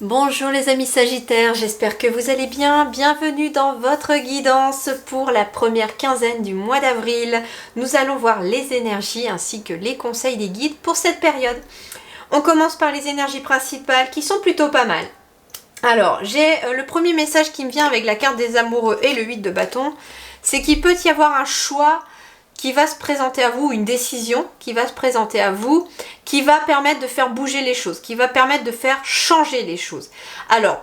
Bonjour les amis Sagittaires, j'espère que vous allez bien. Bienvenue dans votre guidance pour la première quinzaine du mois d'avril. Nous allons voir les énergies ainsi que les conseils des guides pour cette période. On commence par les énergies principales qui sont plutôt pas mal. Alors, j'ai le premier message qui me vient avec la carte des amoureux et le 8 de bâton, c'est qu'il peut y avoir un choix qui va se présenter à vous, une décision qui va se présenter à vous, qui va permettre de faire bouger les choses, qui va permettre de faire changer les choses. Alors,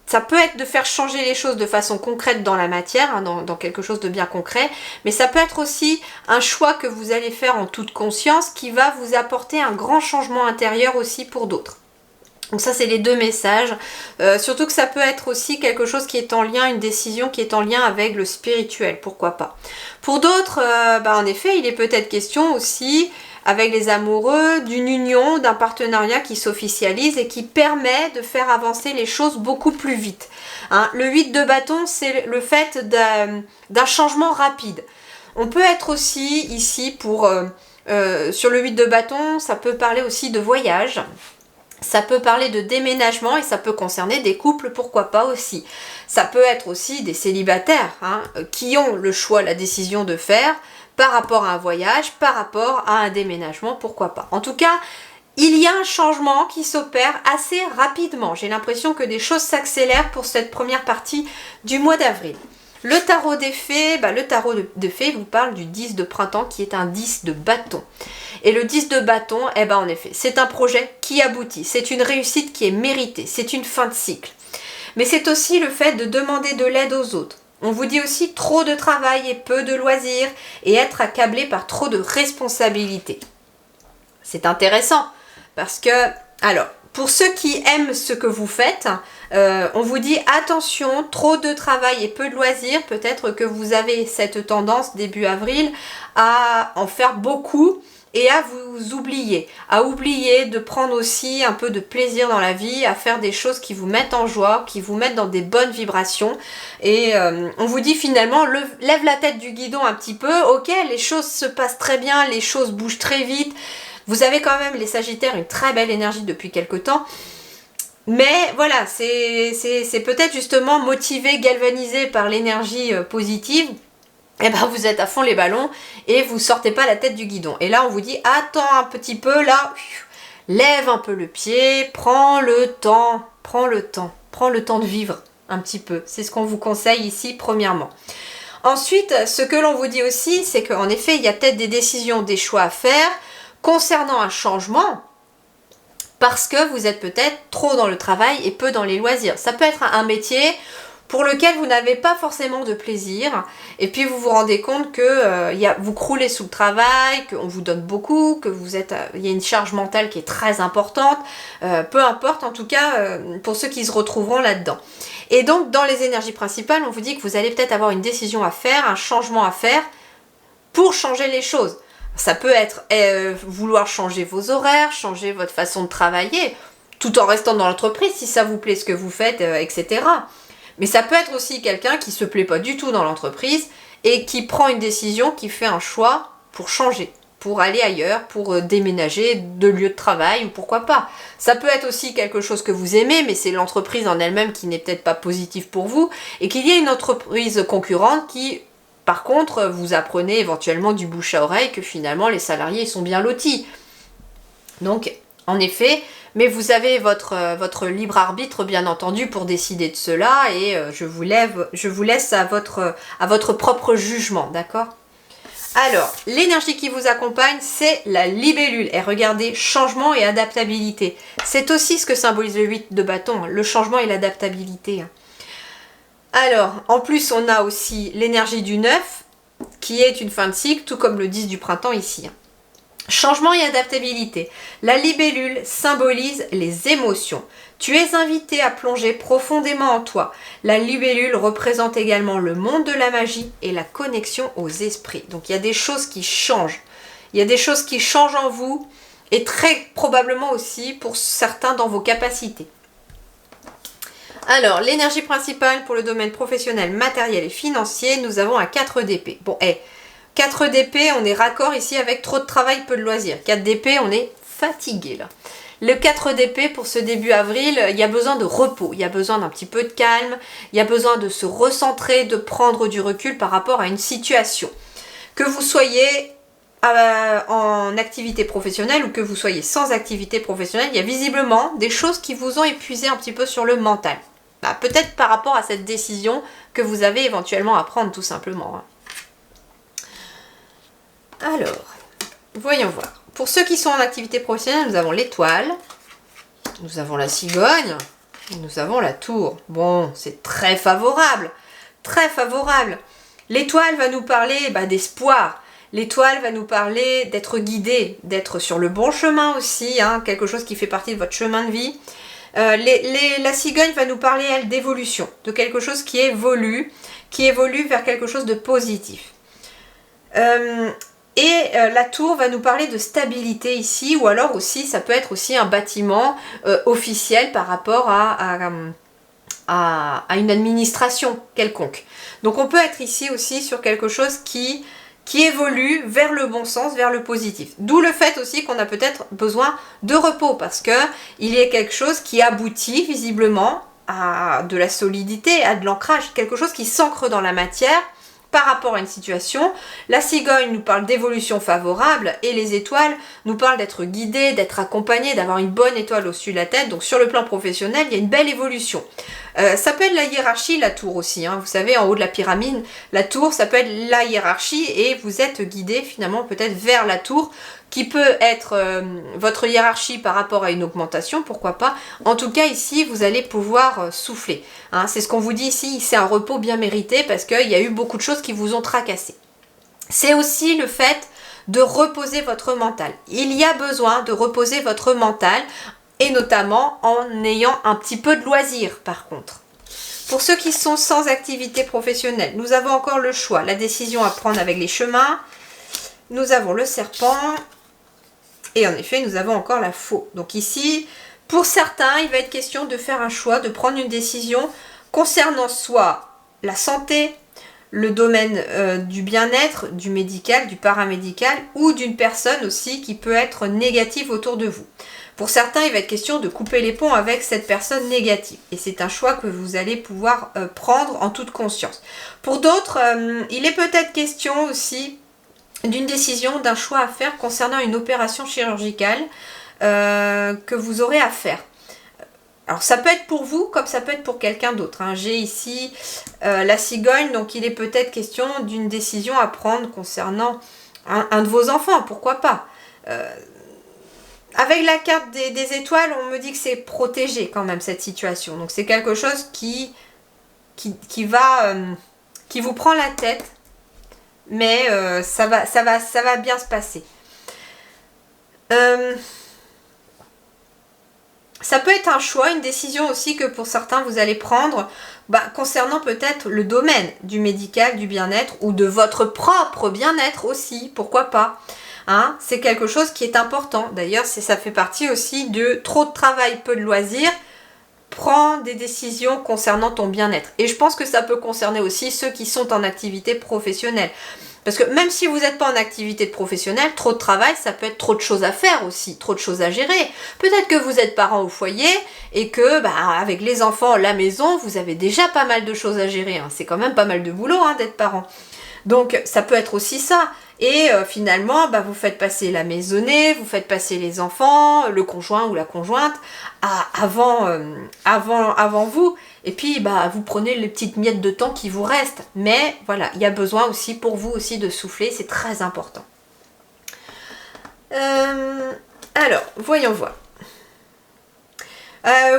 ça peut être de faire changer les choses de façon concrète dans la matière, hein, dans quelque chose de bien concret, mais ça peut être aussi un choix que vous allez faire en toute conscience qui va vous apporter un grand changement intérieur aussi pour d'autres. Donc ça c'est les deux messages, surtout que ça peut être aussi quelque chose qui est en lien, une décision qui est en lien avec le spirituel, pourquoi pas. Pour d'autres, en effet il est peut-être question aussi avec les amoureux d'une union, d'un partenariat qui s'officialise et qui permet de faire avancer les choses beaucoup plus vite. Hein, le 8 de bâton c'est le fait d'un changement rapide. On peut être aussi ici pour, sur le 8 de bâton, ça peut parler aussi de voyage. Ça peut parler de déménagement et ça peut concerner des couples, pourquoi pas aussi. Ça peut être aussi des célibataires qui ont le choix, la décision de faire par rapport à un voyage, par rapport à un déménagement, pourquoi pas. En tout cas, il y a un changement qui s'opère assez rapidement. J'ai l'impression que des choses s'accélèrent pour cette première partie du mois d'avril. Le tarot des fées, le tarot de fées vous parle du 10 de printemps qui est un 10 de bâton. Et le 10 de bâton, en effet, c'est un projet qui aboutit. C'est une réussite qui est méritée. C'est une fin de cycle. Mais c'est aussi le fait de demander de l'aide aux autres. On vous dit aussi trop de travail et peu de loisirs et être accablé par trop de responsabilités. C'est intéressant parce que, alors, pour ceux qui aiment ce que vous faites, on vous dit attention, trop de travail et peu de loisirs. Peut-être que vous avez cette tendance début avril à en faire beaucoup et à vous oublier. À oublier de prendre aussi un peu de plaisir dans la vie, à faire des choses qui vous mettent en joie, qui vous mettent dans des bonnes vibrations. Et on vous dit finalement, lève la tête du guidon un petit peu. Ok, les choses se passent très bien, les choses bougent très vite. Vous avez quand même, les Sagittaires, une très belle énergie depuis quelque temps. Mais voilà, c'est peut-être justement motivé, galvanisé par l'énergie positive. Vous êtes à fond les ballons et vous sortez pas la tête du guidon. Et là, on vous dit, attends un petit peu, là, lève un peu le pied, prends le temps de vivre un petit peu. C'est ce qu'on vous conseille ici, premièrement. Ensuite, ce que l'on vous dit aussi, c'est qu'en effet, il y a peut-être des décisions, des choix à faire concernant un changement, parce que vous êtes peut-être trop dans le travail et peu dans les loisirs. Ça peut être un métier pour lequel vous n'avez pas forcément de plaisir, et puis vous vous rendez compte que vous croulez sous le travail, qu'on vous donne beaucoup, que il y a une charge mentale qui est très importante, peu importe en tout cas pour ceux qui se retrouveront là-dedans. Et donc dans les énergies principales, on vous dit que vous allez peut-être avoir une décision à faire, un changement à faire pour changer les choses. Ça peut être vouloir changer vos horaires, changer votre façon de travailler, tout en restant dans l'entreprise si ça vous plaît ce que vous faites, etc. Mais ça peut être aussi quelqu'un qui ne se plaît pas du tout dans l'entreprise et qui prend une décision, qui fait un choix pour changer, pour aller ailleurs, pour déménager de lieu de travail ou pourquoi pas. Ça peut être aussi quelque chose que vous aimez, mais c'est l'entreprise en elle-même qui n'est peut-être pas positive pour vous et qu'il y a une entreprise concurrente qui, par contre, vous apprenez éventuellement du bouche à oreille que finalement les salariés sont bien lotis. Donc, en effet, mais vous avez votre libre arbitre bien entendu pour décider de cela et je vous laisse à votre propre jugement, d'accord ? Alors, l'énergie qui vous accompagne, c'est la libellule. Et regardez, changement et adaptabilité. C'est aussi ce que symbolise le 8 de bâton, le changement et l'adaptabilité. Alors, en plus, on a aussi l'énergie du 9, qui est une fin de cycle, tout comme le 10 du printemps ici. Changement et adaptabilité. La libellule symbolise les émotions. Tu es invité à plonger profondément en toi. La libellule représente également le monde de la magie et la connexion aux esprits. Donc il y a des choses qui changent. Il y a des choses qui changent en vous et très probablement aussi pour certains dans vos capacités. Alors, l'énergie principale pour le domaine professionnel, matériel et financier, nous avons un 4 d'épée. Bon, 4 d'épée, on est raccord ici avec trop de travail, peu de loisirs. 4 d'épée, on est fatigué là. Le 4 d'épée pour ce début avril, il y a besoin de repos, il y a besoin d'un petit peu de calme, il y a besoin de se recentrer, de prendre du recul par rapport à une situation. Que vous soyez en activité professionnelle ou que vous soyez sans activité professionnelle, il y a visiblement des choses qui vous ont épuisé un petit peu sur le mental. Peut-être par rapport à cette décision que vous avez éventuellement à prendre tout simplement. Alors, voyons voir. Pour ceux qui sont en activité professionnelle, nous avons l'étoile, nous avons la cigogne, et nous avons la tour. Bon, c'est très favorable, très favorable. L'étoile va nous parler d'espoir. L'étoile va nous parler d'être guidé, d'être sur le bon chemin aussi, quelque chose qui fait partie de votre chemin de vie. La cigogne va nous parler, elle, d'évolution, de quelque chose qui évolue vers quelque chose de positif. La tour va nous parler de stabilité ici, ou alors aussi, ça peut être aussi un bâtiment officiel par rapport à une administration quelconque. Donc on peut être ici aussi sur quelque chose qui évolue vers le bon sens, vers le positif. D'où le fait aussi qu'on a peut-être besoin de repos, parce que il y a quelque chose qui aboutit visiblement à de la solidité, à de l'ancrage, quelque chose qui s'ancre dans la matière, par rapport à une situation. La cigogne nous parle d'évolution favorable et les étoiles nous parlent d'être guidés, d'être accompagnés, d'avoir une bonne étoile au-dessus de la tête. Donc sur le plan professionnel, il y a une belle évolution. Ça peut être la hiérarchie, la tour aussi. Vous savez, en haut de la pyramide, la tour, ça peut être la hiérarchie et vous êtes guidé finalement peut-être vers la tour qui peut être votre hiérarchie par rapport à une augmentation, pourquoi pas. En tout cas, ici, vous allez pouvoir souffler. C'est ce qu'on vous dit ici, c'est un repos bien mérité parce qu'il y a eu beaucoup de choses qui vous ont tracassé. C'est aussi le fait de reposer votre mental. Il y a besoin de reposer votre mental et notamment en ayant un petit peu de loisir par contre. Pour ceux qui sont sans activité professionnelle, nous avons encore le choix, la décision à prendre avec les chemins. Nous avons le serpent. Et en effet, nous avons encore la faux. Donc ici, pour certains, il va être question de faire un choix, de prendre une décision concernant soit la santé, le domaine du bien-être, du médical, du paramédical, ou d'une personne aussi qui peut être négative autour de vous. Pour certains, il va être question de couper les ponts avec cette personne négative. Et c'est un choix que vous allez pouvoir prendre en toute conscience. Pour d'autres, il est peut-être question aussi d'une décision, d'un choix à faire concernant une opération chirurgicale que vous aurez à faire. Alors ça peut être pour vous comme ça peut être pour quelqu'un d'autre. J'ai ici la cigogne, donc il est peut-être question d'une décision à prendre concernant un de vos enfants, pourquoi pas. Avec la carte des étoiles, on me dit que c'est protégé quand même cette situation. Donc c'est quelque chose qui vous prend la tête. Mais ça va bien se passer. Ça peut être un choix, une décision aussi que pour certains vous allez prendre concernant peut-être le domaine du médical, du bien-être ou de votre propre bien-être aussi, pourquoi pas. C'est quelque chose qui est important. D'ailleurs, ça fait partie aussi de trop de travail, peu de loisirs. Prends des décisions concernant ton bien-être. Et je pense que ça peut concerner aussi ceux qui sont en activité professionnelle. Parce que même si vous n'êtes pas en activité professionnelle, trop de travail, ça peut être trop de choses à faire aussi, trop de choses à gérer. Peut-être que vous êtes parent au foyer et que avec les enfants à la maison, vous avez déjà pas mal de choses à gérer. C'est quand même pas mal de boulot d'être parent. Donc ça peut être aussi ça. Et finalement, vous faites passer la maisonnée, vous faites passer les enfants, le conjoint ou la conjointe avant vous. Et puis, vous prenez les petites miettes de temps qui vous restent. Mais voilà, il y a besoin aussi pour vous aussi de souffler, c'est très important. Alors, voyons voir.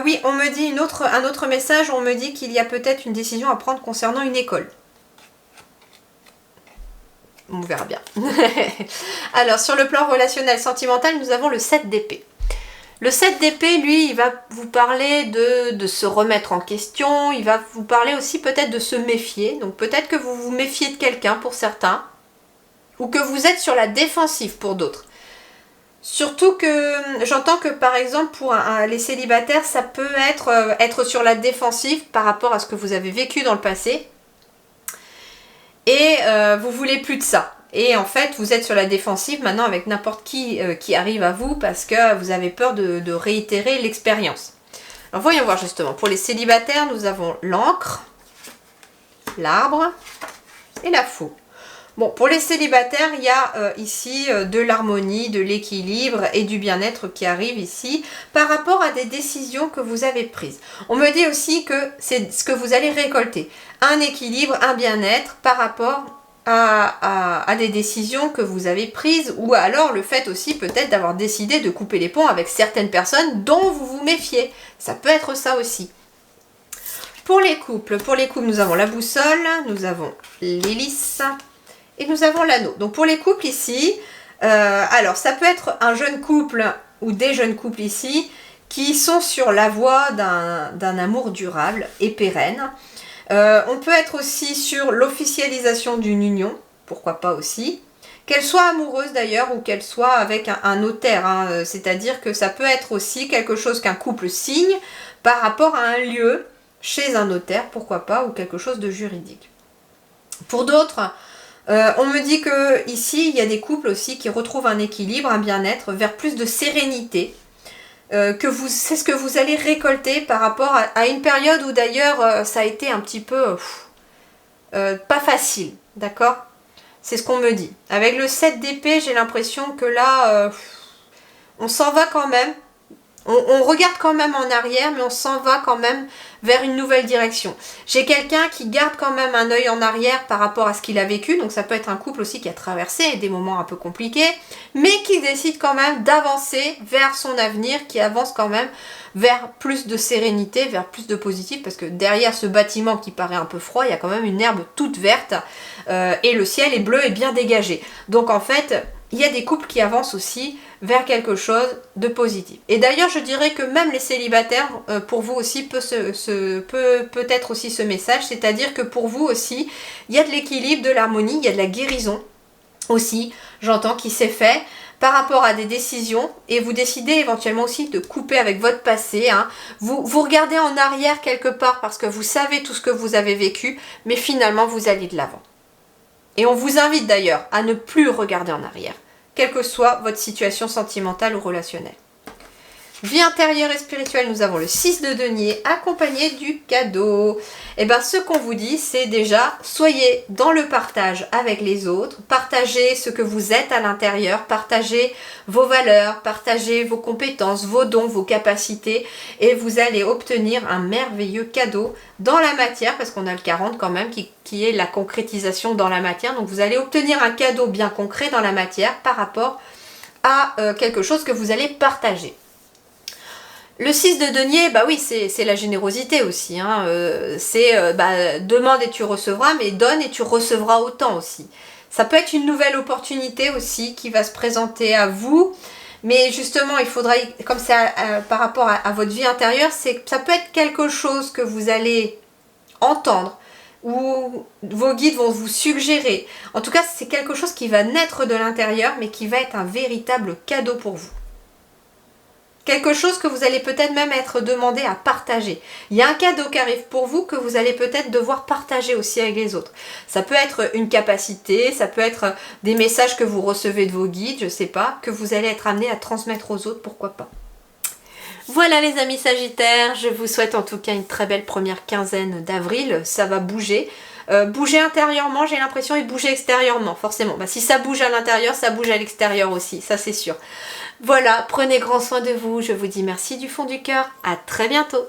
Oui, on me dit un autre message, on me dit qu'il y a peut-être une décision à prendre concernant une école. On verra bien. Alors, sur le plan relationnel sentimental, nous avons le 7 d'épée. Le 7 d'épée, lui, il va vous parler de se remettre en question. Il va vous parler aussi peut-être de se méfier. Donc, peut-être que vous vous méfiez de quelqu'un pour certains. Ou que vous êtes sur la défensive pour d'autres. Surtout que, j'entends que par exemple, pour les célibataires, ça peut être sur la défensive par rapport à ce que vous avez vécu dans le passé. Et vous voulez plus de ça. et en fait vous êtes sur la défensive maintenant avec n'importe qui arrive à vous parce que vous avez peur de réitérer l'expérience. Alors voyons voir justement, pour les célibataires nous avons l'encre, l'arbre et la faux. Bon, pour les célibataires, il y a ici de l'harmonie, de l'équilibre et du bien-être qui arrive ici par rapport à des décisions que vous avez prises. On me dit aussi que c'est ce que vous allez récolter. Un équilibre, un bien-être par rapport à des décisions que vous avez prises, ou alors le fait aussi peut-être d'avoir décidé de couper les ponts avec certaines personnes dont vous vous méfiez. Ça peut être ça aussi. Pour les couples, nous avons la boussole, nous avons l'hélice, et nous avons l'anneau. Donc pour les couples ici, alors ça peut être un jeune couple ou des jeunes couples ici qui sont sur la voie d'un amour durable et pérenne. On peut être aussi sur l'officialisation d'une union, pourquoi pas aussi. Qu'elle soit amoureuse d'ailleurs ou qu'elle soit avec un notaire, hein, c'est-à-dire que ça peut être aussi quelque chose qu'un couple signe par rapport à un lieu chez un notaire, pourquoi pas, ou quelque chose de juridique. Pour d'autres, on me dit que ici il y a des couples aussi qui retrouvent un équilibre, un bien-être, vers plus de sérénité. C'est ce que vous allez récolter par rapport à une période où d'ailleurs ça a été un petit peu pas facile, d'accord? C'est ce qu'on me dit. Avec le 7 d'épée, j'ai l'impression que là, on s'en va quand même. On regarde quand même en arrière, mais on s'en va quand même vers une nouvelle direction. J'ai quelqu'un qui garde quand même un œil en arrière par rapport à ce qu'il a vécu, donc ça peut être un couple aussi qui a traversé des moments un peu compliqués, mais qui décide quand même d'avancer vers son avenir, qui avance quand même vers plus de sérénité, vers plus de positif, parce que derrière ce bâtiment qui paraît un peu froid, il y a quand même une herbe toute verte, et le ciel est bleu et bien dégagé. Donc en fait, il y a des couples qui avancent aussi vers quelque chose de positif. Et d'ailleurs, je dirais que même les célibataires, pour vous aussi, peut être aussi ce message, c'est-à-dire que pour vous aussi, il y a de l'équilibre, de l'harmonie, il y a de la guérison aussi, j'entends, qui s'est fait par rapport à des décisions, et vous décidez éventuellement aussi de couper avec votre passé, hein. Vous regardez en arrière quelque part parce que vous savez tout ce que vous avez vécu, mais finalement vous allez de l'avant. Et on vous invite d'ailleurs à ne plus regarder en arrière, quelle que soit votre situation sentimentale ou relationnelle. Vie intérieure et spirituelle, nous avons le 6 de denier accompagné du cadeau. Et bien ce qu'on vous dit, c'est déjà, soyez dans le partage avec les autres, partagez ce que vous êtes à l'intérieur, partagez vos valeurs, partagez vos compétences, vos dons, vos capacités, et vous allez obtenir un merveilleux cadeau dans la matière, parce qu'on a le 40 quand même qui est la concrétisation dans la matière. Donc vous allez obtenir un cadeau bien concret dans la matière par rapport à quelque chose que vous allez partager. Le 6 de denier, bah oui, c'est la générosité aussi, hein. Demande et tu recevras, mais donne et tu recevras autant aussi. Ça peut être une nouvelle opportunité aussi qui va se présenter à vous, mais justement, il faudra, comme ça, par rapport à votre vie intérieure, ça peut être quelque chose que vous allez entendre, ou vos guides vont vous suggérer. En tout cas, c'est quelque chose qui va naître de l'intérieur, mais qui va être un véritable cadeau pour vous. Quelque chose que vous allez peut-être même être demandé à partager. Il y a un cadeau qui arrive pour vous que vous allez peut-être devoir partager aussi avec les autres. Ça peut être une capacité, ça peut être des messages que vous recevez de vos guides, je ne sais pas, que vous allez être amené à transmettre aux autres, pourquoi pas. Voilà les amis Sagittaires, je vous souhaite en tout cas une très belle première quinzaine d'avril, ça va bouger. Bouger intérieurement, j'ai l'impression, et bouger extérieurement, forcément. Bah, si ça bouge à l'intérieur, ça bouge à l'extérieur aussi, ça c'est sûr. Voilà, prenez grand soin de vous, je vous dis merci du fond du cœur, à très bientôt.